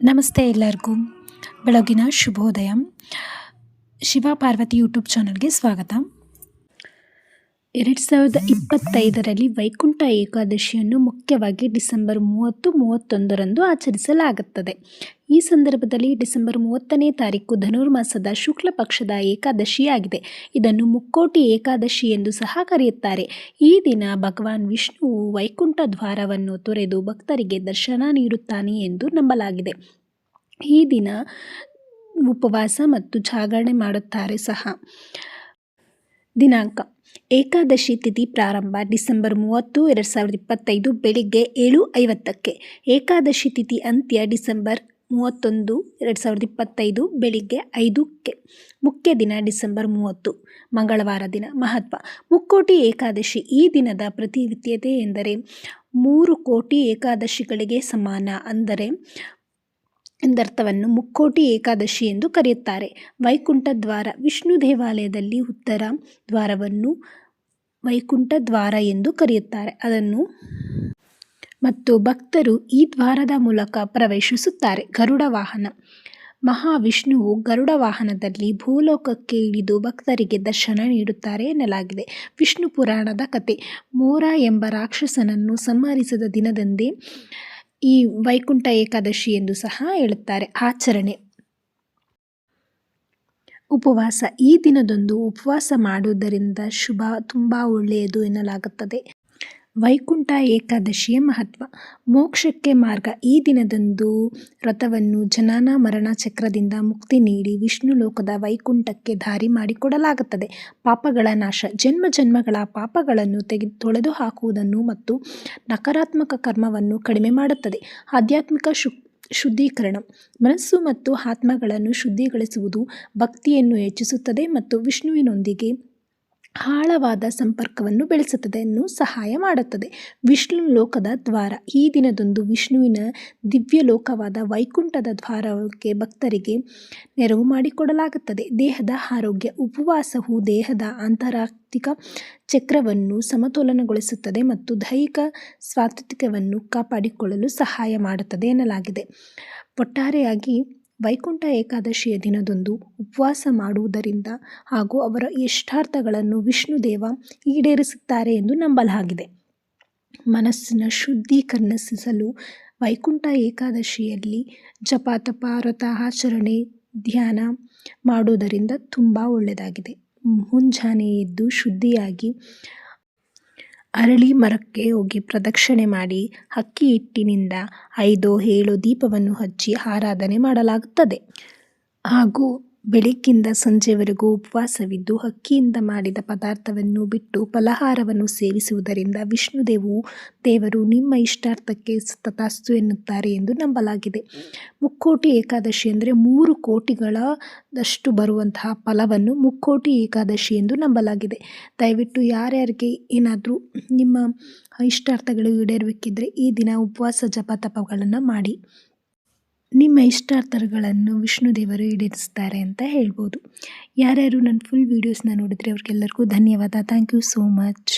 ನಮಸ್ತೆ ಎಲ್ಲರಿಗೂ ಬೆಳಗಿನ ಶುಭೋದಯ. ಶಿವ ಪಾರ್ವತಿ ಯೂಟ್ಯೂಬ್ ಚಾನಲ್ಗೆ ಸ್ವಾಗತ. 2025ರಲ್ಲಿ ವೈಕುಂಠ ಏಕಾದಶಿಯನ್ನು ಮುಖ್ಯವಾಗಿ ಡಿಸೆಂಬರ್ 30, 31ರಂದು ಆಚರಿಸಲಾಗುತ್ತದೆ. ಈ ಸಂದರ್ಭದಲ್ಲಿ ಡಿಸೆಂಬರ್ 30ನೇ ತಾರೀಕು ಧನುರ್ಮಾಸದ ಶುಕ್ಲ ಪಕ್ಷದ ಏಕಾದಶಿಯಾಗಿದೆ. ಇದನ್ನು ಮುಕ್ಕೋಟಿ ಏಕಾದಶಿ ಎಂದು ಸಹ ಕರೆಯುತ್ತಾರೆ. ಈ ದಿನ ಭಗವಾನ್ ವಿಷ್ಣುವು ವೈಕುಂಠ ದ್ವಾರವನ್ನು ತೊರೆದು ಭಕ್ತರಿಗೆ ದರ್ಶನ ನೀಡುತ್ತಾನೆ ಎಂದು ನಂಬಲಾಗಿದೆ. ಈ ದಿನ ಉಪವಾಸ ಮತ್ತು ಜಾಗರಣೆ ಮಾಡುತ್ತಾರೆ ಸಹ. ದಿನಾಂಕ: ಏಕಾದಶಿ ತಿಥಿ ಪ್ರಾರಂಭ ಡಿಸೆಂಬರ್ 30, 2025 ಬೆಳಿಗ್ಗೆ 7:50ಕ್ಕೆ. ಏಕಾದಶಿ ತಿಥಿ ಅಂತ್ಯ ಡಿಸೆಂಬರ್ 31, 2025 ಬೆಳಿಗ್ಗೆ 5ಕ್ಕೆ. ಮುಖ್ಯ ದಿನ ಡಿಸೆಂಬರ್ 30 ಮಂಗಳವಾರ ದಿನ. ಮಹತ್ವ: ಮುಕ್ಕೋಟಿ ಏಕಾದಶಿ. ಈ ದಿನದ ಪ್ರಾತಿನಿಧ್ಯತೆ ಎಂದರೆ 3 ಕೋಟಿ ಏಕಾದಶಿಗಳಿಗೆ ಸಮಾನ ಎಂದರ್ಥವನ್ನು ಮುಕ್ಕೋಟಿ ಏಕಾದಶಿ ಎಂದು ಕರೆಯುತ್ತಾರೆ. ವೈಕುಂಠ ದ್ವಾರ: ವಿಷ್ಣು ದೇವಾಲಯದಲ್ಲಿ ಉತ್ತರ ದ್ವಾರವನ್ನು ವೈಕುಂಠ ದ್ವಾರ ಎಂದು ಕರೆಯುತ್ತಾರೆ. ಮತ್ತು ಭಕ್ತರು ಈ ದ್ವಾರದ ಮೂಲಕ ಪ್ರವೇಶಿಸುತ್ತಾರೆ. ಗರುಡ ವಾಹನ: ಮಹಾವಿಷ್ಣುವು ಗರುಡ ವಾಹನದಲ್ಲಿ ಭೂಲೋಕಕ್ಕೆ ಇಳಿದು ಭಕ್ತರಿಗೆ ದರ್ಶನ ನೀಡುತ್ತಾರೆ ಎನ್ನಲಾಗಿದೆ. ವಿಷ್ಣು ಪುರಾಣದ ಕಥೆ: ಮೋರ ಎಂಬ ರಾಕ್ಷಸನನ್ನು ಸಂಹರಿಸಿದ ದಿನದಂದೇ ಈ ವೈಕುಂಠ ಏಕಾದಶಿ ಎಂದು ಸಹ ಹೇಳುತ್ತಾರೆ. ಆಚರಣೆ: ಉಪವಾಸ. ಈ ದಿನದಂದು ಉಪವಾಸ ಮಾಡುವುದರಿಂದ ಶುಭ, ತುಂಬಾ ಒಳ್ಳೆಯದು ಎನ್ನಲಾಗುತ್ತದೆ. ವೈಕುಂಠ ಏಕಾದಶಿಯ ಮಹತ್ವ: ಮೋಕ್ಷಕ್ಕೆ ಮಾರ್ಗ. ಈ ದಿನದಂದು ವ್ರತವನ್ನು ಜನನ ಮರಣ ಚಕ್ರದಿಂದ ಮುಕ್ತಿ ನೀಡಿ ವಿಷ್ಣು ಲೋಕದ ವೈಕುಂಠಕ್ಕೆ ದಾರಿ ಮಾಡಿಕೊಡಲಾಗುತ್ತದೆ. ಪಾಪಗಳ ನಾಶ: ಜನ್ಮಗಳ ಪಾಪಗಳನ್ನು ತೊಳೆದು ಹಾಕುವುದನ್ನು ಮತ್ತು ನಕಾರಾತ್ಮಕ ಕರ್ಮವನ್ನು ಕಡಿಮೆ ಮಾಡುತ್ತದೆ. ಆಧ್ಯಾತ್ಮಿಕ ಶುದ್ಧೀಕರಣ: ಮನಸ್ಸು ಮತ್ತು ಆತ್ಮಗಳನ್ನು ಶುದ್ಧಿಗೊಳಿಸುವುದು, ಭಕ್ತಿಯನ್ನು ಹೆಚ್ಚಿಸುತ್ತದೆ ಮತ್ತು ವಿಷ್ಣುವಿನೊಂದಿಗೆ ಆಳವಾದ ಸಂಪರ್ಕವನ್ನು ಬೆಳೆಸುತ್ತದೆ ಸಹಾಯ ಮಾಡುತ್ತದೆ. ವಿಷ್ಣು ಲೋಕದ ದ್ವಾರ: ಈ ದಿನದಂದು ವಿಷ್ಣುವಿನ ದಿವ್ಯ ಲೋಕವಾದ ವೈಕುಂಠದ ದ್ವಾರಕ್ಕೆ ಭಕ್ತರಿಗೆ ನೆರವು ಮಾಡಿಕೊಡಲಾಗುತ್ತದೆ. ದೇಹದ ಆರೋಗ್ಯ: ಉಪವಾಸವು ದೇಹದ ಆಂತರಿಕ ಚಕ್ರವನ್ನು ಸಮತೋಲನಗೊಳಿಸುತ್ತದೆ ಮತ್ತು ದೈಹಿಕ ಸ್ವಾಸ್ಥ್ಯವನ್ನು ಕಾಪಾಡಿಕೊಳ್ಳಲು ಸಹಾಯ ಮಾಡುತ್ತದೆ ಎನ್ನಲಾಗಿದೆ. ಒಟ್ಟಾರೆಯಾಗಿ ವೈಕುಂಠ ಏಕಾದಶಿಯ ದಿನದಂದು ಉಪವಾಸ ಮಾಡುವುದರಿಂದ ಹಾಗೂ ಅವರ ಇಷ್ಟಾರ್ಥಗಳನ್ನು ವಿಷ್ಣುದೇವ ಈಡೇರಿಸುತ್ತಾರೆ ಎಂದು ನಂಬಲಾಗಿದೆ. ಮನಸ್ಸನ್ನು ಶುದ್ಧೀಕರಿಸಲು ವೈಕುಂಠ ಏಕಾದಶಿಯಲ್ಲಿ ಜಪ, ತಪ, ವ್ರತ ಆಚರಣೆ, ಧ್ಯಾನ ಮಾಡುವುದರಿಂದ ತುಂಬ ಒಳ್ಳೆಯದಾಗಿದೆ. ಮುಂಜಾನೆ ಎದ್ದು ಶುದ್ಧಿಯಾಗಿ ಅರಳಿ ಮರಕ್ಕೆ ಹೋಗಿ ಪ್ರದಕ್ಷಿಣೆ ಮಾಡಿ ಅಕ್ಕಿ ಹಿಟ್ಟಿನಿಂದ 5-7 ದೀಪವನ್ನು ಹಚ್ಚಿ ಆರಾಧನೆ ಮಾಡಲಾಗುತ್ತದೆ. ಹಾಗೂ ಬೆಳಗ್ಗಿಂದ ಸಂಜೆವರೆಗೂ ಉಪವಾಸವಿದ್ದು ಅಕ್ಕಿಯಿಂದ ಮಾಡಿದ ಪದಾರ್ಥವನ್ನು ಬಿಟ್ಟು ಫಲಾಹಾರವನ್ನು ಸೇವಿಸುವುದರಿಂದ ವಿಷ್ಣು ದೇವರು ನಿಮ್ಮ ಇಷ್ಟಾರ್ಥಕ್ಕೆ ತಥಾಸ್ತು ಎನ್ನುತ್ತಾರೆ ಎಂದು ನಂಬಲಾಗಿದೆ. ಮುಕ್ಕೋಟಿ ಏಕಾದಶಿ ಅಂದರೆ 3 ಕೋಟಿಗಳಷ್ಟು ಬರುವಂತಹ ಫಲವನ್ನು ಮುಕ್ಕೋಟಿ ಏಕಾದಶಿ ಎಂದು ನಂಬಲಾಗಿದೆ. ದಯವಿಟ್ಟು ಯಾರ್ಯಾರಿಗೆ ಏನಾದರೂ ನಿಮ್ಮ ಇಷ್ಟಾರ್ಥಗಳು ಈಡೇರಬೇಕಿದ್ರೆ ಈ ದಿನ ಉಪವಾಸ ಜಪ ತಪಗಳನ್ನು ಮಾಡಿ ನಿಮ್ಮ ಇಷ್ಟಾರ್ಥಗಳನ್ನು ವಿಷ್ಣು ದೇವರು ಈಡೇರಿಸ್ತಾರೆ ಅಂತ ಹೇಳ್ಬೋದು. ಯಾರ್ಯಾರು ನನ್ನ ಫುಲ್ ವೀಡಿಯೋಸ್ನ ನೋಡಿದರೆ ಅವ್ರಿಗೆಲ್ಲರಿಗೂ ಧನ್ಯವಾದ. Thank you so much.